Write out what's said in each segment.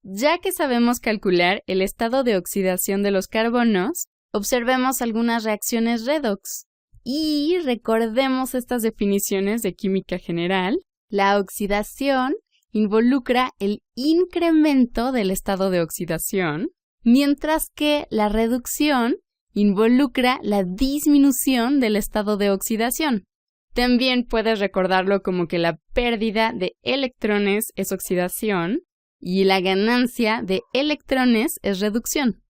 Ya que sabemos calcular el estado de oxidación de los carbonos, observemos algunas reacciones redox. Y recordemos estas definiciones de química general. La oxidación involucra el incremento del estado de oxidación, mientras que la reducción involucra la disminución del estado de oxidación. También puedes recordarlo como que la pérdida de electrones es oxidación y la ganancia de electrones es reducción.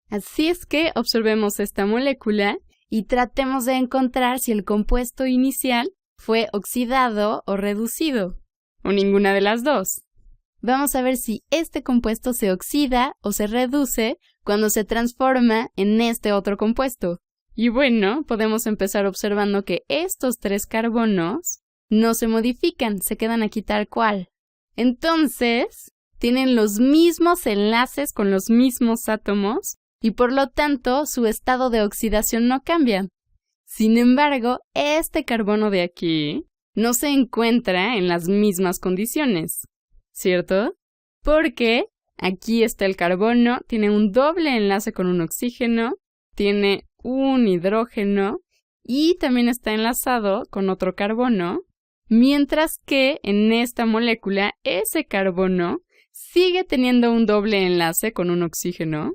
Así es que observemos esta molécula y tratemos de encontrar si el compuesto inicial fue oxidado o reducido, o ninguna de las dos. Vamos a ver si este compuesto se oxida o se reduce cuando se transforma en este otro compuesto. Y bueno, podemos empezar observando que estos 3 carbonos no se modifican, se quedan aquí tal cual. Entonces, tienen los mismos enlaces con los mismos átomos y por lo tanto su estado de oxidación no cambia. Sin embargo, este carbono de aquí no se encuentra en las mismas condiciones, ¿cierto? Porque aquí está el carbono, tiene un doble enlace con un oxígeno, tiene un hidrógeno y también está enlazado con otro carbono, mientras que en esta molécula ese carbono sigue teniendo un doble enlace con un oxígeno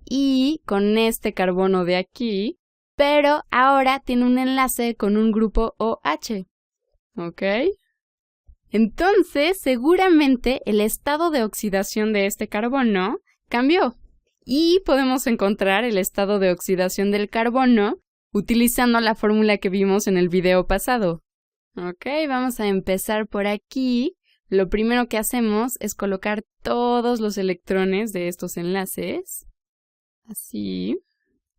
y con este carbono de aquí, pero ahora tiene un enlace con un grupo OH, ¿ok? Entonces, seguramente el estado de oxidación de este carbono cambió. Y podemos encontrar el estado de oxidación del carbono utilizando la fórmula que vimos en el video pasado. Ok, vamos a empezar por aquí. Lo primero que hacemos es colocar todos los electrones de estos enlaces. Así.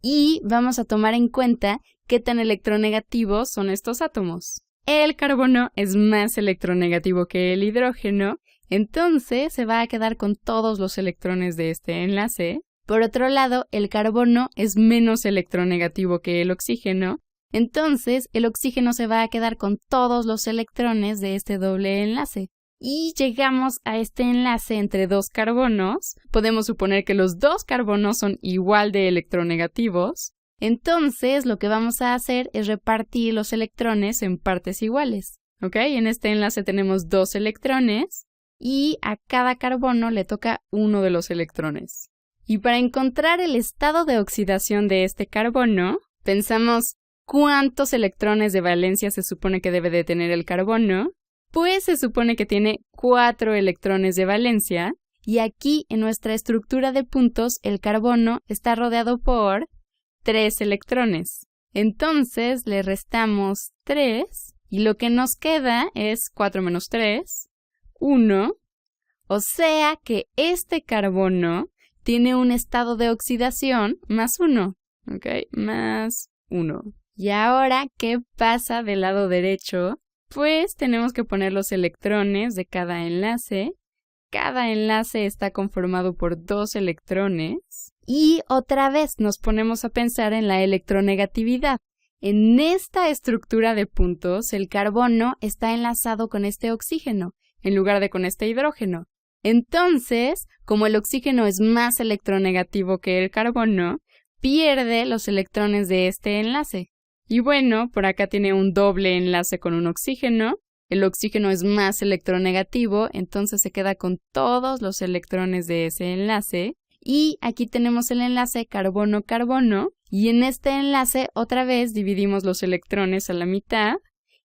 Y vamos a tomar en cuenta qué tan electronegativos son estos átomos. El carbono es más electronegativo que el hidrógeno, entonces se va a quedar con todos los electrones de este enlace. Por otro lado, el carbono es menos electronegativo que el oxígeno, entonces el oxígeno se va a quedar con todos los electrones de este doble enlace. Y llegamos a este enlace entre 2 carbonos. Podemos suponer que los 2 carbonos son igual de electronegativos. Entonces, lo que vamos a hacer es repartir los electrones en partes iguales. ¿Ok? En este enlace tenemos 2 electrones y a cada carbono le toca uno de los electrones. Y para encontrar el estado de oxidación de este carbono, pensamos cuántos electrones de valencia se supone que debe de tener el carbono. Pues se supone que tiene 4 electrones de valencia y aquí en nuestra estructura de puntos el carbono está rodeado por 3 electrones. Entonces le restamos 3 y lo que nos queda es 4 menos 3, 1. O sea que este carbono tiene un estado de oxidación más 1, ¿ok? Más 1. Y ahora, ¿qué pasa del lado derecho? Pues tenemos que poner los electrones de cada enlace. Cada enlace está conformado por 2 electrones. Y otra vez nos ponemos a pensar en la electronegatividad. En esta estructura de puntos, el carbono está enlazado con este oxígeno, en lugar de con este hidrógeno. Entonces, como el oxígeno es más electronegativo que el carbono, pierde los electrones de este enlace. Y bueno, por acá tiene un doble enlace con un oxígeno. El oxígeno es más electronegativo, entonces se queda con todos los electrones de ese enlace. Y aquí tenemos el enlace carbono-carbono. Y en este enlace otra vez dividimos los electrones a la mitad.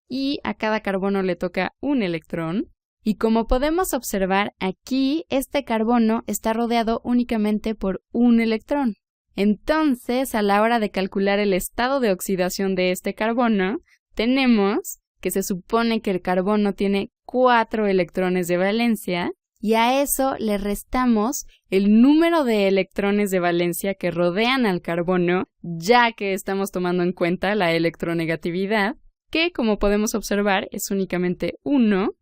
Y a cada carbono le toca un electrón. Y como podemos observar, aquí este carbono está rodeado únicamente por un electrón. Entonces, a la hora de calcular el estado de oxidación de este carbono, tenemos que se supone que el carbono tiene 4 electrones de valencia y a eso le restamos el número de electrones de valencia que rodean al carbono, ya que estamos tomando en cuenta la electronegatividad, que como podemos observar es únicamente 1.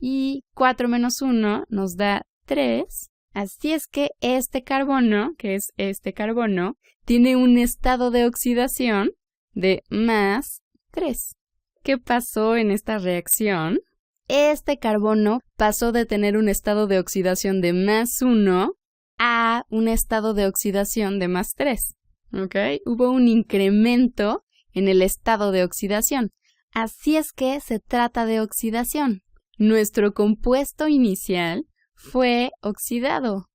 Y 4 menos 1 nos da 3. Así es que este carbono, que es este carbono, tiene un estado de oxidación de más 3. ¿Qué pasó en esta reacción? este carbono pasó de tener un estado de oxidación de +1 a un estado de oxidación de +3. ¿Ok? Hubo un incremento en el estado de oxidación. Así es que se trata de oxidación. Nuestro compuesto inicial fue oxidado.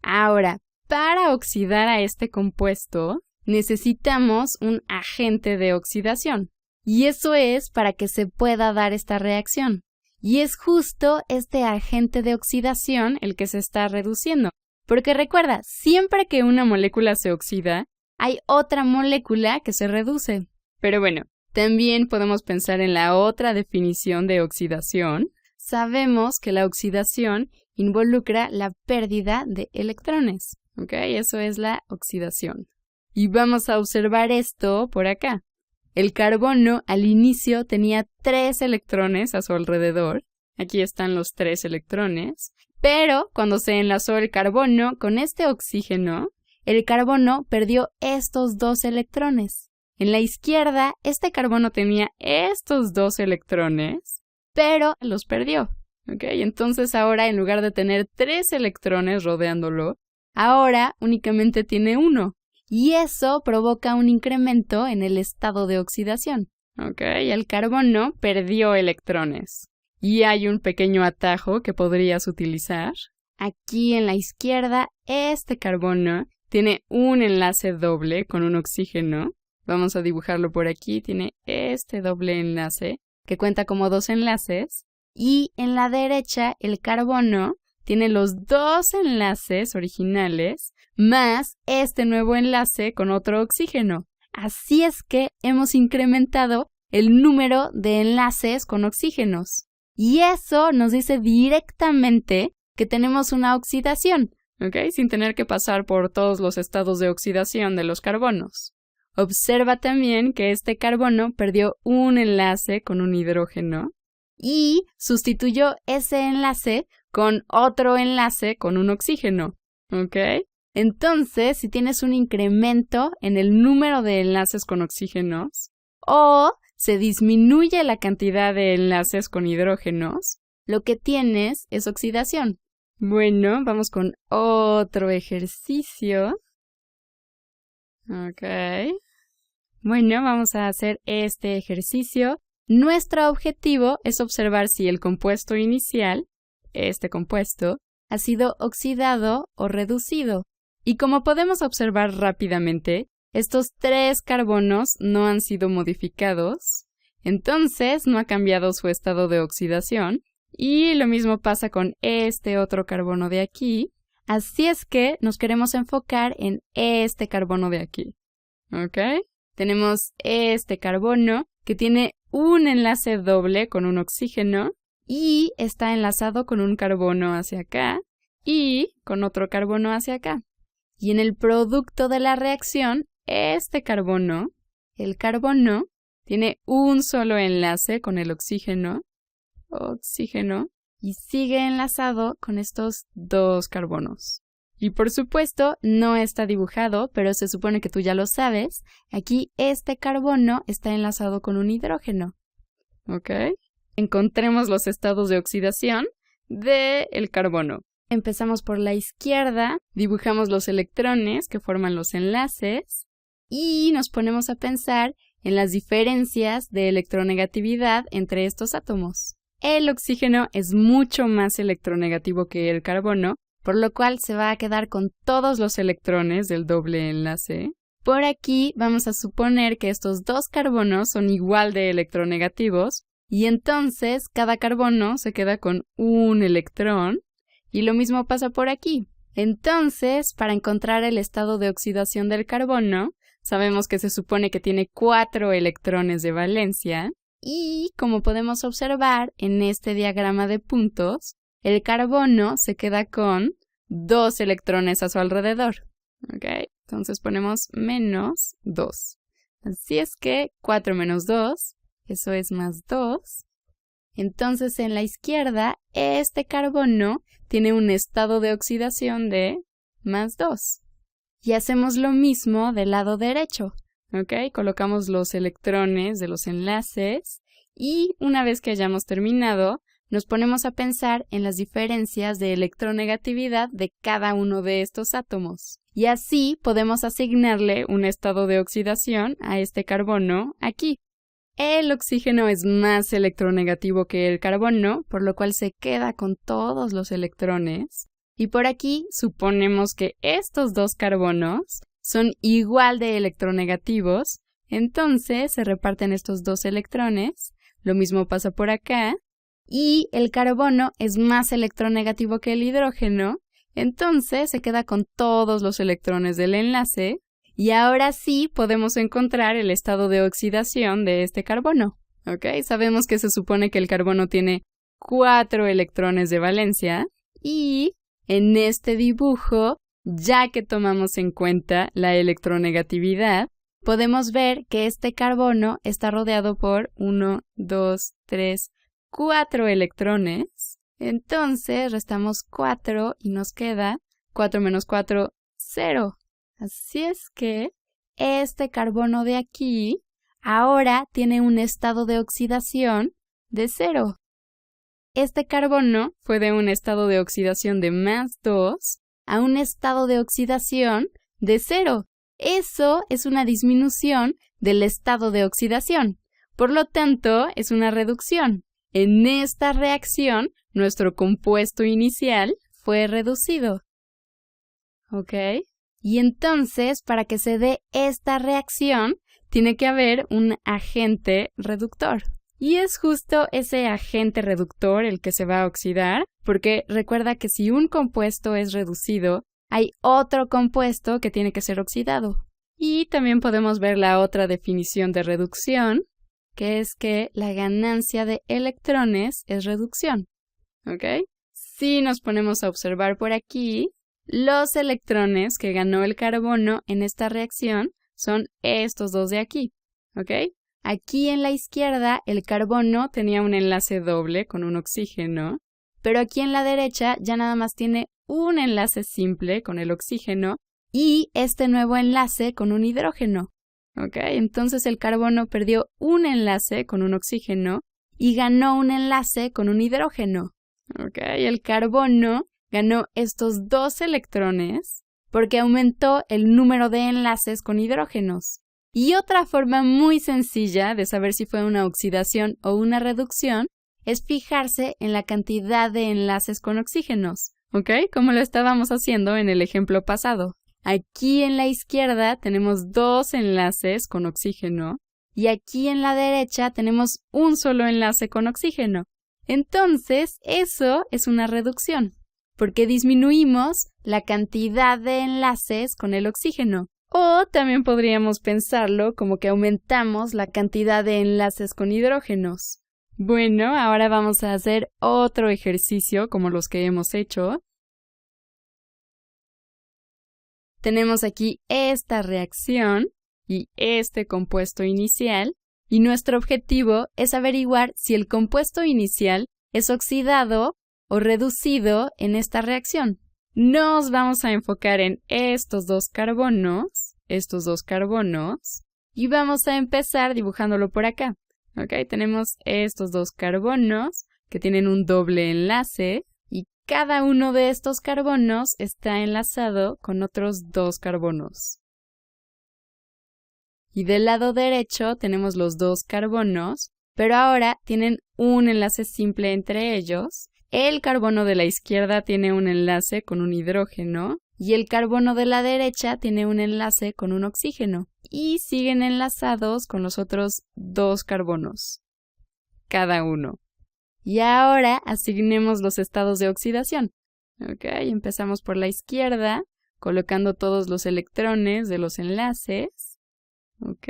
Ahora, para oxidar a este compuesto, necesitamos un agente de oxidación. Y eso es para que se pueda dar esta reacción. Y es justo este agente de oxidación el que se está reduciendo. Porque recuerda, siempre que una molécula se oxida, hay otra molécula que se reduce. Pero bueno, también podemos pensar en la otra definición de oxidación. Sabemos que la oxidación involucra la pérdida de electrones. ¿Ok? Eso es la oxidación. Y vamos a observar esto por acá. El carbono al inicio tenía 3 electrones a su alrededor. Aquí están los 3 electrones. Pero cuando se enlazó el carbono con este oxígeno, el carbono perdió estos 2 electrones. En la izquierda, este carbono tenía estos 2 electrones, pero los perdió. ¿Ok? Entonces ahora, en lugar de tener 3 electrones rodeándolo, ahora únicamente tiene 1. Y eso provoca un incremento en el estado de oxidación. ¿Ok? El carbono perdió electrones. Y hay un pequeño atajo que podrías utilizar. Aquí en la izquierda, este carbono tiene un enlace doble con un oxígeno. Vamos a dibujarlo por aquí. Tiene este doble enlace que cuenta como 2 enlaces. Y en la derecha, el carbono tiene los 2 enlaces originales más este nuevo enlace con otro oxígeno. Así es que hemos incrementado el número de enlaces con oxígenos. Y eso nos dice directamente que tenemos una oxidación, ¿ok? Sin tener que pasar por todos los estados de oxidación de los carbonos. Observa también que este carbono perdió un enlace con un hidrógeno y sustituyó ese enlace con otro enlace con un oxígeno, ¿ok? Entonces, si tienes un incremento en el número de enlaces con oxígenos o se disminuye la cantidad de enlaces con hidrógenos, lo que tienes es oxidación. Bueno, vamos con otro ejercicio. Ok. Bueno, vamos a hacer este ejercicio. Nuestro objetivo es observar si el compuesto inicial, este compuesto, ha sido oxidado o reducido. Y como podemos observar rápidamente, estos 3 carbonos no han sido modificados, entonces no ha cambiado su estado de oxidación. Y lo mismo pasa con este otro carbono de aquí. Así es que nos queremos enfocar en este carbono de aquí. ¿Ok? Tenemos este carbono que tiene un enlace doble con un oxígeno y está enlazado con un carbono hacia acá y con otro carbono hacia acá. Y en el producto de la reacción, este carbono, el carbono, tiene un solo enlace con el oxígeno, y sigue enlazado con estos 2 carbonos. Y por supuesto, no está dibujado, pero se supone que tú ya lo sabes. Aquí este carbono está enlazado con un hidrógeno. ¿Ok? Encontremos los estados de oxidación del carbono. Empezamos por la izquierda, dibujamos los electrones que forman los enlaces y nos ponemos a pensar en las diferencias de electronegatividad entre estos átomos. El oxígeno es mucho más electronegativo que el carbono, por lo cual se va a quedar con todos los electrones del doble enlace. Por aquí vamos a suponer que estos 2 carbonos son igual de electronegativos y entonces cada carbono se queda con un electrón. Y lo mismo pasa por aquí. Entonces, para encontrar el estado de oxidación del carbono, sabemos que se supone que tiene 4 electrones de valencia. Y como podemos observar en este diagrama de puntos, el carbono se queda con 2 electrones a su alrededor. ¿Ok? Entonces ponemos menos 2. Así es que 4 menos 2, eso es más 2. Entonces en la izquierda, este carbono tiene un estado de oxidación de más 2. Y hacemos lo mismo del lado derecho. ¿Ok? Colocamos los electrones de los enlaces Y una vez que hayamos terminado, nos ponemos a pensar en las diferencias de electronegatividad de cada uno de estos átomos. Y así podemos asignarle un estado de oxidación a este carbono aquí. El oxígeno es más electronegativo que el carbono, por lo cual se queda con todos los electrones. Y por aquí suponemos que estos dos carbonos son igual de electronegativos, entonces se reparten estos dos electrones. Lo mismo pasa por acá. Y el carbono es más electronegativo que el hidrógeno, entonces se queda con todos los electrones del enlace. Y ahora sí podemos encontrar el estado de oxidación de este carbono. ¿Ok? Sabemos que se supone que el carbono tiene 4 electrones de valencia. Y en este dibujo, ya que tomamos en cuenta la electronegatividad, podemos ver que este carbono está rodeado por 1, 2, 3, 4 electrones. Entonces restamos 4 y nos queda 4 menos 4, 0. Así es que este carbono de aquí ahora tiene un estado de oxidación de 0. Este carbono fue de un estado de oxidación de +2 a un estado de oxidación de 0. Eso es una disminución del estado de oxidación. Por lo tanto, es una reducción. En esta reacción, nuestro compuesto inicial fue reducido. ¿Ok? Y entonces, para que se dé esta reacción, tiene que haber un agente reductor. Y es justo ese agente reductor el que se va a oxidar, porque recuerda que si un compuesto es reducido, hay otro compuesto que tiene que ser oxidado. Y también podemos ver la otra definición de reducción, que es que la ganancia de electrones es reducción. ¿Ok? Si nos ponemos a observar por aquí, los electrones que ganó el carbono en esta reacción son estos dos de aquí. ¿Ok? Aquí en la izquierda el carbono tenía un enlace doble con un oxígeno, pero aquí en la derecha ya nada más tiene un enlace simple con el oxígeno y este nuevo enlace con un hidrógeno. ¿Ok? Entonces el carbono perdió un enlace con un oxígeno y ganó un enlace con un hidrógeno. ¿Ok? El carbono ganó estos dos electrones porque aumentó el número de enlaces con hidrógenos. Y otra forma muy sencilla de saber si fue una oxidación o una reducción es fijarse en la cantidad de enlaces con oxígenos, ¿ok? Como lo estábamos haciendo en el ejemplo pasado. Aquí en la izquierda tenemos 2 enlaces con oxígeno y aquí en la derecha tenemos un solo enlace con oxígeno. Entonces, eso es una reducción, porque disminuimos la cantidad de enlaces con el oxígeno. O también podríamos pensarlo como que aumentamos la cantidad de enlaces con hidrógenos. Bueno, ahora vamos a hacer otro ejercicio como los que hemos hecho. Tenemos aquí esta reacción y este compuesto inicial, y nuestro objetivo es averiguar si el compuesto inicial es oxidado o reducido en esta reacción. Nos vamos a enfocar en estos dos carbonos, y vamos a empezar dibujándolo por acá. ¿Ok? Tenemos estos dos carbonos que tienen un doble enlace y cada uno de estos carbonos está enlazado con otros 2 carbonos. Y del lado derecho tenemos los 2 carbonos, pero ahora tienen un enlace simple entre ellos. El carbono de la izquierda tiene un enlace con un hidrógeno y el carbono de la derecha tiene un enlace con un oxígeno y siguen enlazados con los otros 2 carbonos, cada uno. Y ahora asignemos los estados de oxidación. Ok, empezamos por la izquierda, colocando todos los electrones de los enlaces. Ok,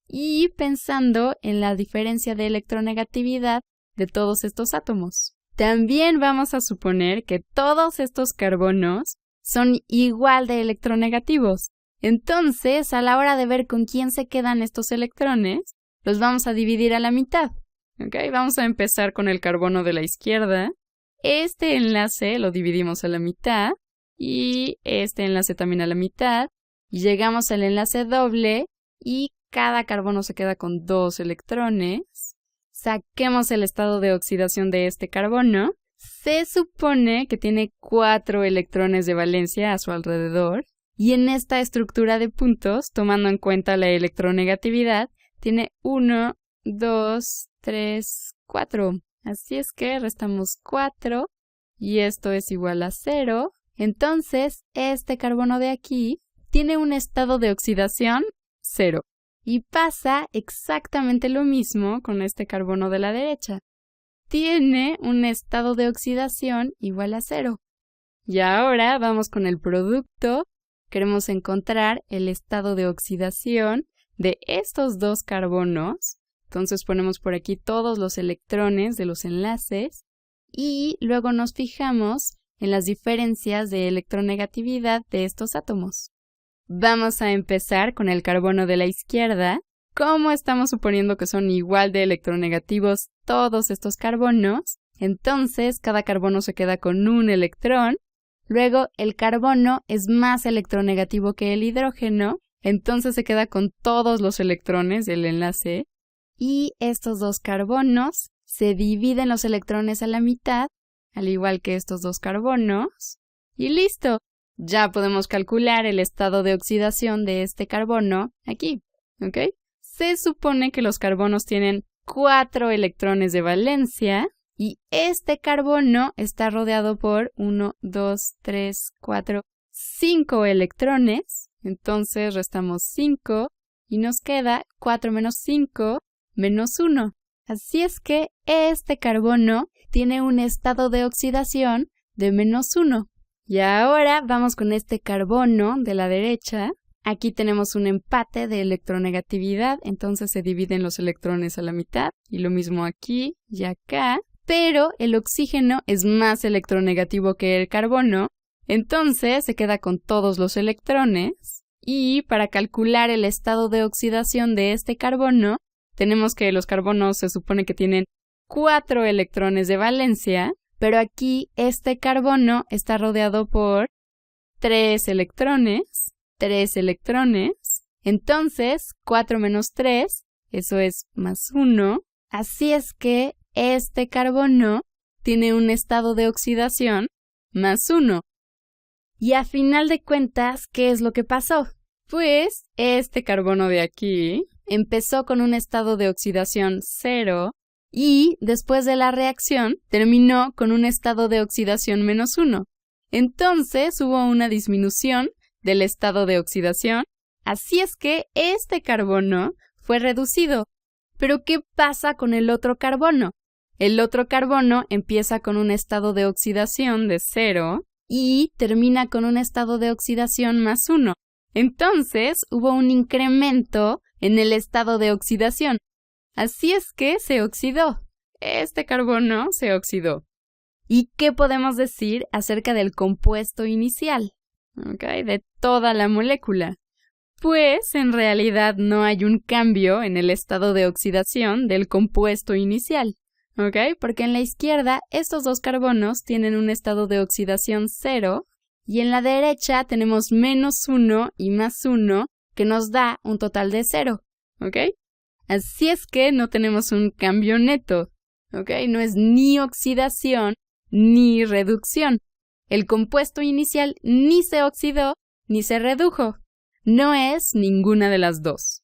y pensando en la diferencia de electronegatividad de todos estos átomos. También vamos a suponer que todos estos carbonos son igual de electronegativos. Entonces, a la hora de ver con quién se quedan estos electrones, los vamos a dividir a la mitad. ¿Okay? Vamos a empezar con el carbono de la izquierda. Este enlace lo dividimos a la mitad y este enlace también a la mitad. Y llegamos al enlace doble y cada carbono se queda con 2 electrones. saquemos el estado de oxidación de este carbono. Se supone que tiene 4 electrones de valencia a su alrededor. Y en esta estructura de puntos, tomando en cuenta la electronegatividad, tiene 1, 2, 3, 4. Así es que restamos 4 y esto es igual a 0. Entonces, este carbono de aquí tiene un estado de oxidación 0. Y pasa exactamente lo mismo con este carbono de la derecha. Tiene un estado de oxidación igual a 0. Y ahora vamos con el producto. Queremos encontrar el estado de oxidación de estos dos carbonos. Entonces ponemos por aquí todos los electrones de los enlaces y luego nos fijamos en las diferencias de electronegatividad de estos átomos. Vamos a empezar con el carbono de la izquierda. Como estamos suponiendo que son igual de electronegativos todos estos carbonos, entonces cada carbono se queda con un electrón. Luego el carbono es más electronegativo que el hidrógeno, entonces se queda con todos los electrones del enlace. Y estos dos carbonos se dividen los electrones a la mitad, al igual que estos dos carbonos. Y listo, ya podemos calcular el estado de oxidación de este carbono aquí, ¿ok? Se supone que los carbonos tienen 4 electrones de valencia. Y este carbono está rodeado por 1, 2, 3, 4, 5 electrones. Entonces restamos 5 y nos queda 4 menos 5 menos 1. Así es que este carbono tiene un estado de oxidación de menos 1. Y ahora vamos con este carbono de la derecha. Aquí tenemos un empate de electronegatividad, entonces se dividen los electrones a la mitad. Y lo mismo aquí y acá. Pero el oxígeno es más electronegativo que el carbono, entonces se queda con todos los electrones. Y para calcular el estado de oxidación de este carbono, tenemos que los carbonos se supone que tienen 4 electrones de valencia, pero aquí este carbono está rodeado por 3 electrones. Entonces, 4 menos 3, eso es más 1. Así es que este carbono tiene un estado de oxidación más 1. Y a final de cuentas, ¿qué es lo que pasó? Pues este carbono de aquí empezó con un estado de oxidación 0 y después de la reacción terminó con un estado de oxidación menos 1. Entonces hubo una disminución del estado de oxidación, así es que este carbono fue reducido. Pero ¿qué pasa con el otro carbono? El otro carbono empieza con un estado de oxidación de 0 y termina con un estado de oxidación más 1. Entonces, hubo un incremento en el estado de oxidación. Así es que se oxidó. Este carbono se oxidó. ¿Y qué podemos decir acerca del compuesto inicial? ¿Okay? De toda la molécula. Pues, en realidad no hay un cambio en el estado de oxidación del compuesto inicial. ¿Ok? Porque en la izquierda estos dos carbonos tienen un estado de oxidación 0 y en la derecha tenemos menos 1 y más 1 que nos da un total de 0. ¿Ok? Así es que no tenemos un cambio neto. ¿Ok? No es ni oxidación ni reducción. El compuesto inicial ni se oxidó ni se redujo. No es ninguna de las dos.